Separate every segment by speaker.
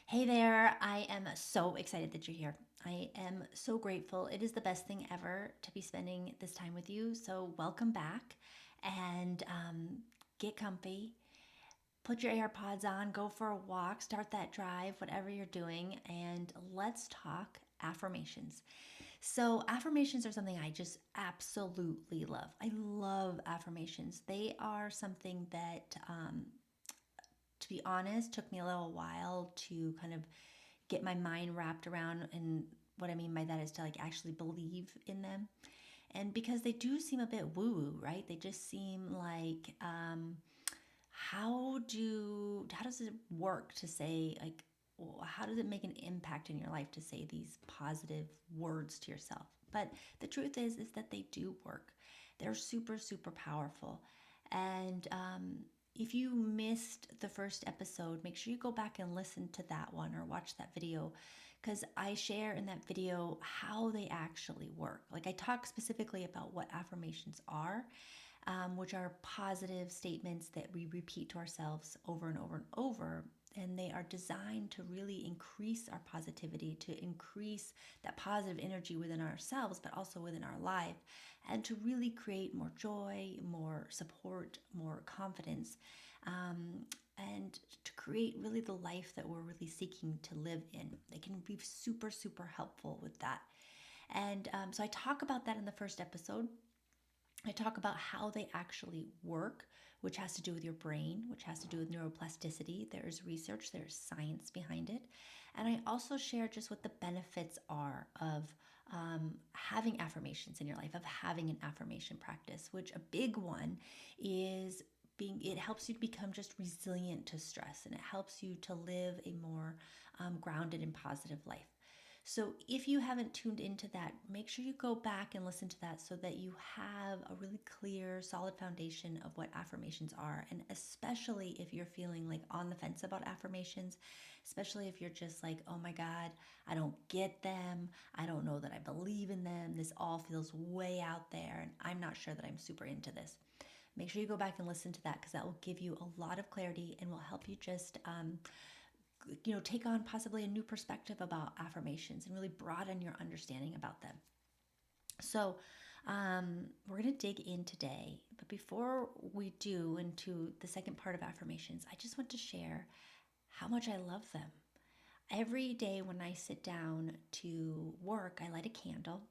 Speaker 1: Hey there, I am so excited that you're here. I am so grateful. It is the best thing ever to be spending this time with you. So, welcome back and get comfy. Put your AirPods on, go for a walk, start that drive, whatever you're doing, and let's talk affirmations. So, affirmations are something I just absolutely love. I love affirmations. They are something that to be honest, took me a little while to kind of get my mind wrapped around. And what I mean by that is to like actually believe in them. And because they do seem a bit woo woo, right? They just seem like, how does it work to say like, how does it make an impact in your life to say these positive words to yourself? But the truth is that they do work. They're super super powerful. And if you missed the first episode, make sure you go back and listen to that one or watch that video because I share in that video how they actually work. Like, I talk specifically about what affirmations are, which are positive statements that we repeat to ourselves over and over and over. And they are designed to really increase our positivity, to increase that positive energy within ourselves, but also within our life, and to really create more joy, more support, more confidence, um, and to create really the life that we're really seeking to live in. They can be super, super helpful with that. And so I talk about that in the first episode. I talk about how they actually work, which has to do with your brain, which has to do with neuroplasticity. There's research, there's science behind it. And I also share just what the benefits are of having affirmations in your life, of having an affirmation practice, which a big one is it helps you to become just resilient to stress, and it helps you to live a more grounded and positive life. So if you haven't tuned into that, make sure you go back and listen to that so that you have a really clear, solid foundation of what affirmations are. And especially if you're feeling like on the fence about affirmations, especially if you're just like, oh my God, I don't get them. I don't know that I believe in them. This all feels way out there, and I'm not sure that I'm super into this. Make sure you go back and listen to that because that will give you a lot of clarity and will help you just take on possibly a new perspective about affirmations and really broaden your understanding about them. So, we're going to dig in today. But before we do into the second part of affirmations, I just want to share how much I love them. Every day when I sit down to work, I light a candle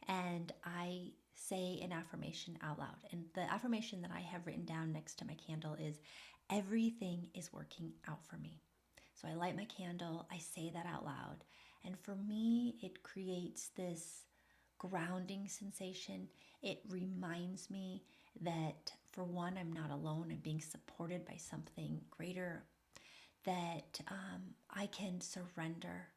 Speaker 1: and I say an affirmation out loud. And the affirmation that I have written down next to my candle is everything is working out for me. So I light my candle, I say that out loud. And for me, it creates this grounding sensation. It reminds me that, for one, I'm not alone. I'm being supported by something greater, that I can surrender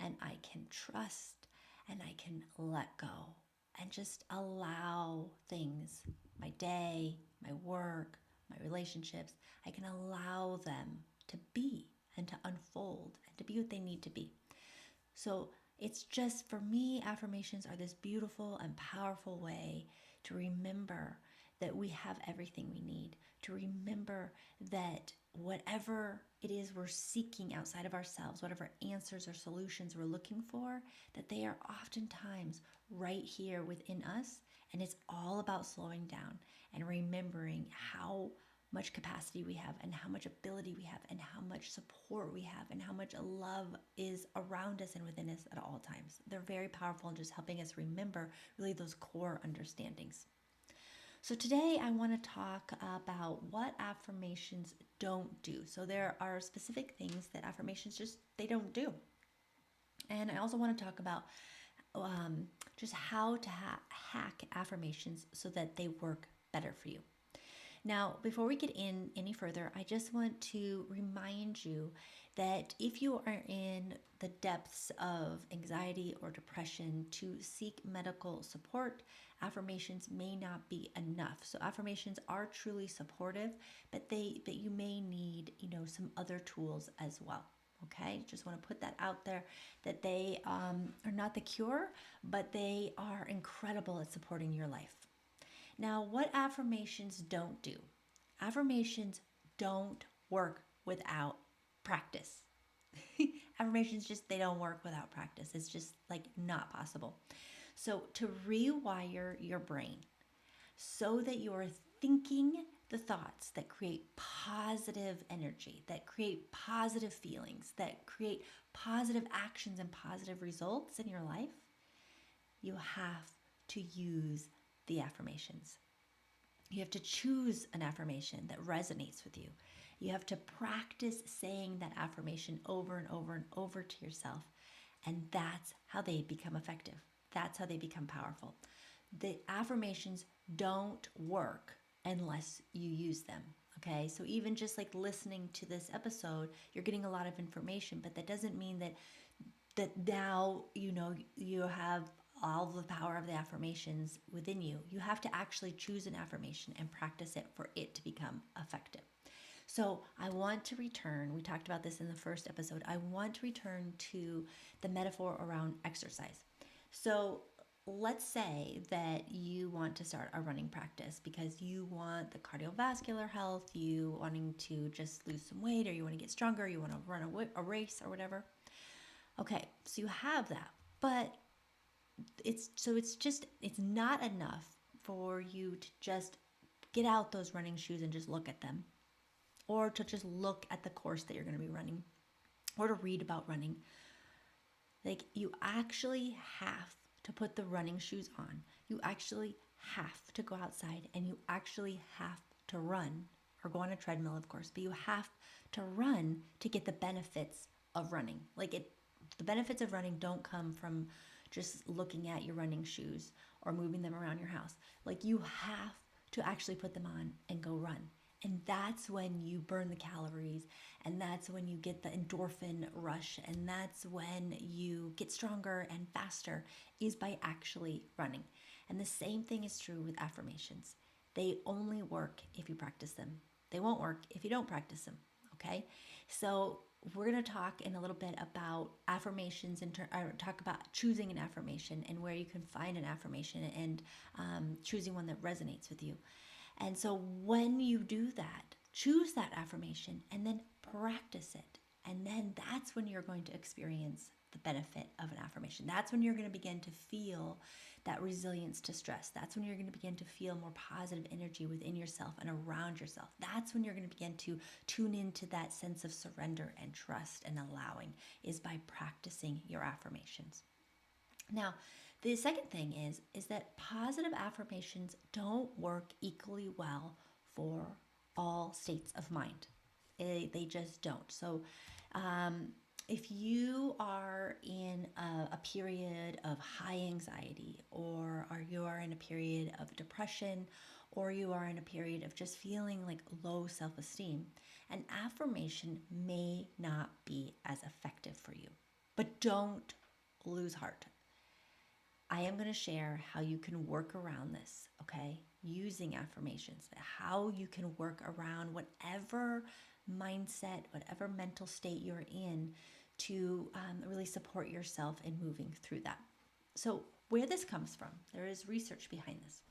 Speaker 1: and I can trust and I can let go and just allow things, my day, my work, my relationships, I can allow them to be and to unfold and to be what they need to be. So it's just, for me, affirmations are this beautiful and powerful way to remember that we have everything we need, to remember that whatever it is we're seeking outside of ourselves, whatever answers or solutions we're looking for, that they are oftentimes right here within us. And it's all about slowing down and remembering how much capacity we have and how much ability we have and how much support we have and how much love is around us and within us at all times. They're very powerful in just helping us remember really those core understandings. So today I want to talk about what affirmations don't do. So there are specific things that affirmations just they don't do. And I also want to talk about just how to hack affirmations so that they work better for you. Now, before we get in any further, I just want to remind you that if you are in the depths of anxiety or depression, to seek medical support. Affirmations may not be enough. So affirmations are truly supportive, but you may need, some other tools as well. Okay, just want to put that out there that they are not the cure, but they are incredible at supporting your life. Now, what affirmations don't do? Affirmations don't work without practice. Affirmations just, they don't work without practice. It's just like not possible. So to rewire your brain so that you're thinking the thoughts that create positive energy, that create positive feelings, that create positive actions and positive results in your life, you have to use the affirmations. You have to choose an affirmation that resonates with you. You have to practice saying that affirmation over and over and over to yourself. And that's how they become effective. That's how they become powerful. The affirmations don't work unless you use them. Okay, so even just like listening to this episode, you're getting a lot of information, but that doesn't mean that now you have all the power of the affirmations within you. You have to actually choose an affirmation and practice it for it to become effective. So I want to return, we talked about this in the first episode, I want to return to the metaphor around exercise. So let's say that you want to start a running practice because you want the cardiovascular health, you wanting to just lose some weight, or you want to get stronger, you want to run a race or whatever. Okay, so you have that, but it's not enough for you to just get out those running shoes and just look at them, or to just look at the course that you're going to be running, or to read about running. Like, you actually have to put the running shoes on. You actually have to go outside, and you actually have to run, or go on a treadmill, of course, but you have to run to get the benefits of running. The benefits of running don't come from just looking at your running shoes or moving them around your house. Like, you have to actually put them on and go run. And that's when you burn the calories, and that's when you get the endorphin rush, and that's when you get stronger and faster, is by actually running. And the same thing is true with affirmations. They only work if you practice them. They won't work if you don't practice them, okay? So we're going to talk in a little bit about affirmations and talk about choosing an affirmation and where you can find an affirmation, and choosing one that resonates with you. And so when you do that, choose that affirmation and then practice it. And then that's when you're going to experience the benefit of an affirmation. That's when you're going to begin to feel that resilience to stress. That's when you're going to begin to feel more positive energy within yourself and around yourself. That's when you're going to begin to tune into that sense of surrender and trust and allowing, is by practicing your affirmations. Now, the second thing is that positive affirmations don't work equally well for all states of mind. They just don't. So, if you are in a period of high anxiety, or you are in a period of depression, or you are in a period of just feeling like low self-esteem, an affirmation may not be as effective for you. But don't lose heart. I am going to share how you can work around this, okay? Using affirmations, how you can work around whatever mindset, whatever mental state you're in, to really support yourself in moving through that. So, where this comes from, there is research behind this.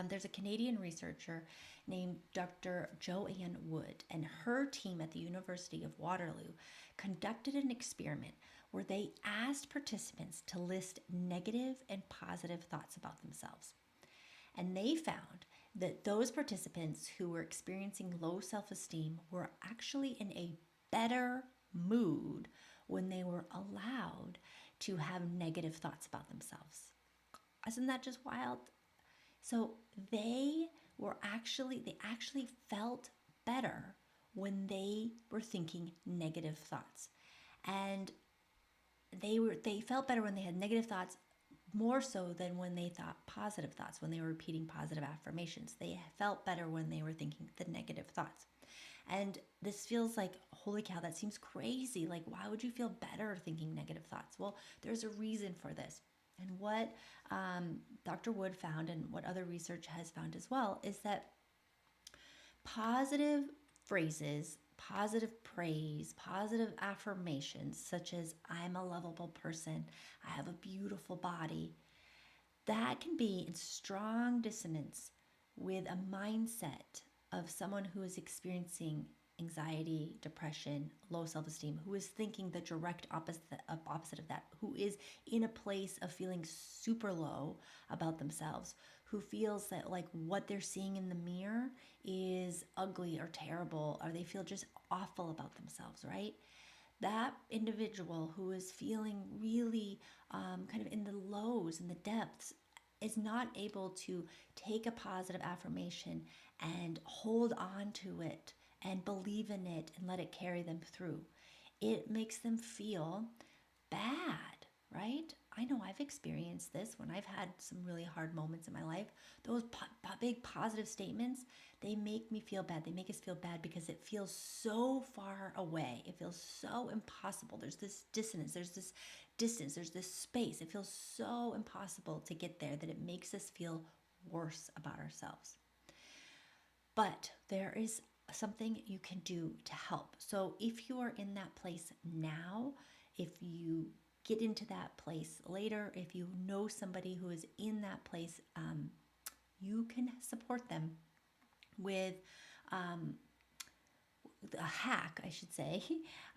Speaker 1: There's a Canadian researcher named Dr. Joanne Wood, and her team at the University of Waterloo conducted an experiment where they asked participants to list negative and positive thoughts about themselves. And they found that those participants who were experiencing low self-esteem were actually in a better mood when they were allowed to have negative thoughts about themselves. Isn't that just wild? So they actually felt better when they were thinking negative thoughts. And they felt better when they had negative thoughts, more so than when they thought positive thoughts, when they were repeating positive affirmations. They felt better when they were thinking the negative thoughts. And this feels like, holy cow, that seems crazy. Like, why would you feel better thinking negative thoughts? Well, there's a reason for this. And what Dr. Wood found, and what other research has found as well, is that positive phrases, positive praise, positive affirmations, such as I'm a lovable person, I have a beautiful body, that can be in strong dissonance with a mindset of someone who is experiencing anxiety, depression, low self-esteem, who is thinking the direct opposite of that, who is in a place of feeling super low about themselves, who feels that like what they're seeing in the mirror is ugly or terrible, or they feel just awful about themselves, right? That individual who is feeling really kind of in the lows, in the depths, is not able to take a positive affirmation and hold on to it and believe in it and let it carry them through. It makes them feel bad, right? I know I've experienced this when I've had some really hard moments in my life. Those big positive statements, they make me feel bad. They make us feel bad because it feels so far away. It feels so impossible. There's this dissonance, there's this distance, there's this space. It feels so impossible to get there that it makes us feel worse about ourselves. But there is something you can do to help. So if you are in that place now, if you get into that place later, if you know somebody who is in that place, you can support them with a hack, I should say,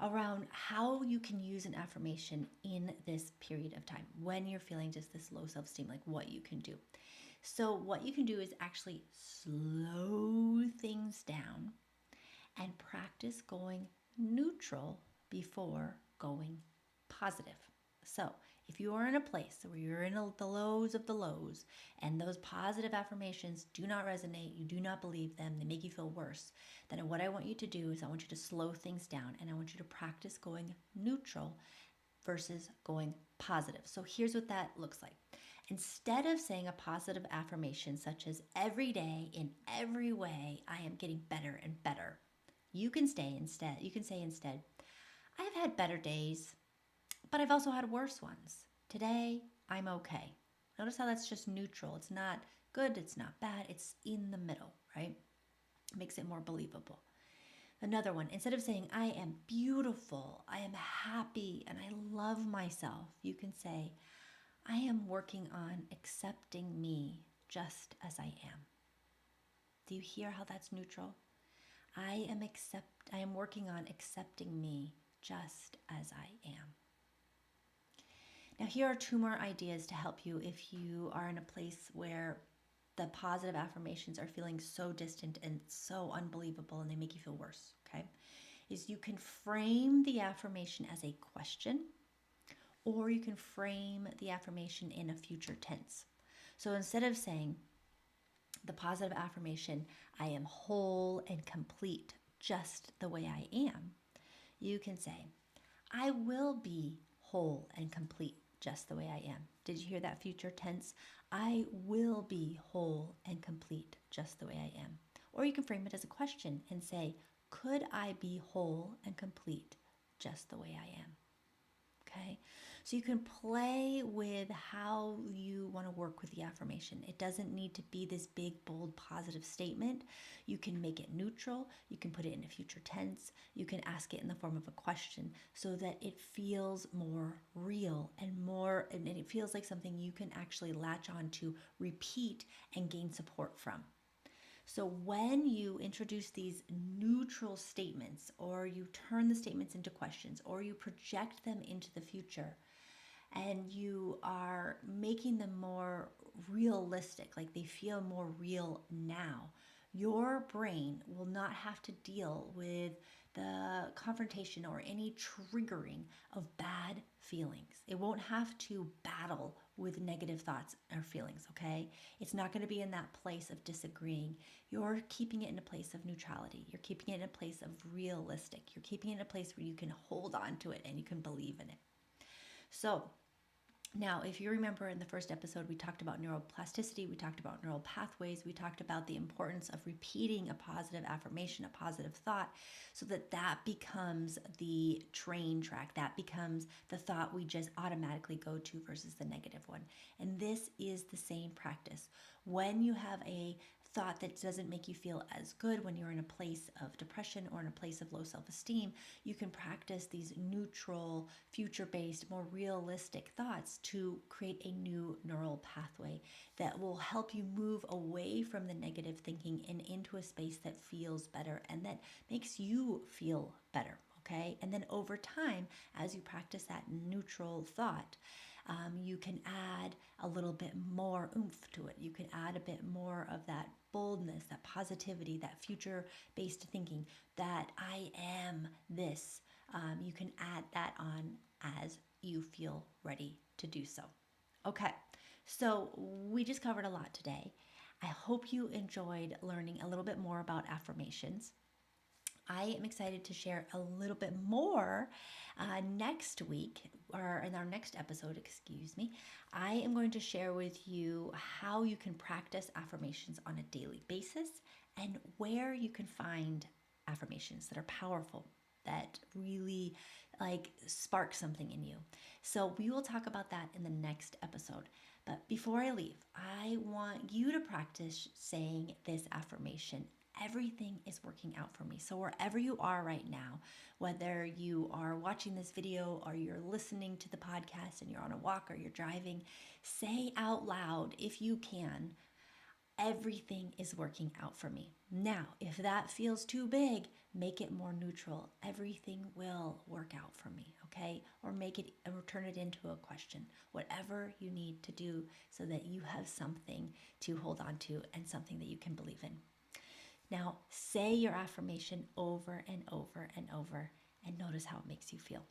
Speaker 1: around how you can use an affirmation in this period of time when you're feeling just this low self esteem, like what you can do. So, what you can do is actually slow things down and practice going neutral before going positive. So, if you are in a place where you're in the lows of the lows and those positive affirmations do not resonate, you do not believe them, they make you feel worse, then what I want you to do is I want you to slow things down and I want you to practice going neutral versus going positive. So, here's what that looks like. Instead of saying a positive affirmation such as every day in every way I am getting better and better, you can say instead, I've had better days, but I've also had worse ones. Today, I'm okay. Notice how that's just neutral. It's not good, it's not bad, it's in the middle, right? It makes it more believable. Another one, instead of saying, I am beautiful, I am happy, and I love myself, you can say, I am working on accepting me just as I am. Do you hear how that's neutral? I am working on accepting me just as I am. Now, here are two more ideas to help you if you are in a place where the positive affirmations are feeling so distant and so unbelievable and they make you feel worse, okay? Is you can frame the affirmation as a question, or you can frame the affirmation in a future tense. So instead of saying the positive affirmation, I am whole and complete just the way I am, you can say, I will be whole and complete just the way I am. Did you hear that future tense? I will be whole and complete just the way I am. Or you can frame it as a question and say, could I be whole and complete just the way I am? Okay, so you can play with how you want to work with the affirmation. It doesn't need to be this big, bold, positive statement. You can make it neutral. You can put it in a future tense. You can ask it in the form of a question so that it feels more real and it feels like something you can actually latch on to, repeat, and gain support from. So when you introduce these neutral statements, or you turn the statements into questions, or you project them into the future, and you are making them more realistic, like they feel more real now, your brain will not have to deal with the confrontation or any triggering of bad feelings. It won't have to battle with negative thoughts or feelings, okay? It's not going to be in that place of disagreeing. You're keeping it in a place of neutrality. You're keeping it in a place of realistic. You're keeping it in a place where you can hold on to it and you can believe in it. So, now, if you remember in the first episode, we talked about neuroplasticity, we talked about neural pathways, we talked about the importance of repeating a positive affirmation, a positive thought, so that that becomes the train track, that becomes the thought we just automatically go to versus the negative one. And this is the same practice. When you have a thought that doesn't make you feel as good when you're in a place of depression or in a place of low self esteem, you can practice these neutral, future based, more realistic thoughts to create a new neural pathway that will help you move away from the negative thinking and into a space that feels better and that makes you feel better. Okay. And then over time, as you practice that neutral thought, you can add a little bit more oomph to it. You can add a bit more of that boldness, that positivity, that future based thinking, that I am this. You can add that on as you feel ready to do so. Okay, so we just covered a lot today. I hope you enjoyed learning a little bit more about affirmations. I am excited to share a little bit more next week, or in our next episode, excuse me. I am going to share with you how you can practice affirmations on a daily basis and where you can find affirmations that are powerful, that really like spark something in you. So we will talk about that in the next episode. But before I leave, I want you to practice saying this affirmation: everything is working out for me. So wherever you are right now, whether you are watching this video or you're listening to the podcast and you're on a walk or you're driving, say out loud, if you can, everything is working out for me. Now, if that feels too big, make it more neutral. Everything will work out for me, okay? Or make it, or turn it into a question. Whatever you need to do so that you have something to hold on to and something that you can believe in. Now, say your affirmation over and over and over and notice how it makes you feel.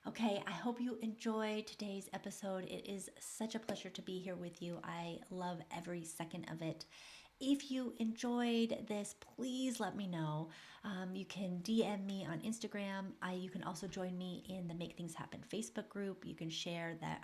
Speaker 1: Okay, I hope you enjoyed today's episode. It is such a pleasure to be here with you. I love every second of it. If you enjoyed this, please let me know. You can DM me on Instagram. You can also join me in the Make Things Happen Facebook group. You can share that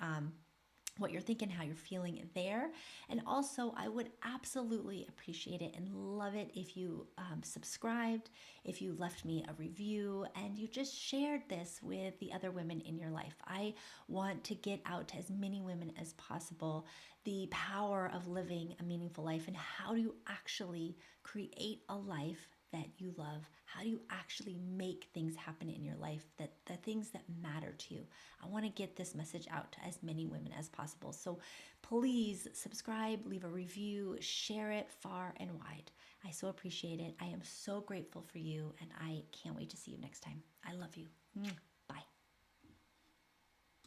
Speaker 1: what you're thinking, how you're feeling there. And also, I would absolutely appreciate it and love it if you subscribed, if you left me a review, and you just shared this with the other women in your life. I want to get out to as many women as possible the power of living a meaningful life and how do you actually create a life that you love. How do you actually make things happen in your life, that the things that matter to you? I want to get this message out to as many women as possible. So please subscribe, leave a review, share it far and wide. I so appreciate it. I am so grateful for you, and I can't wait to see you next time. I love you.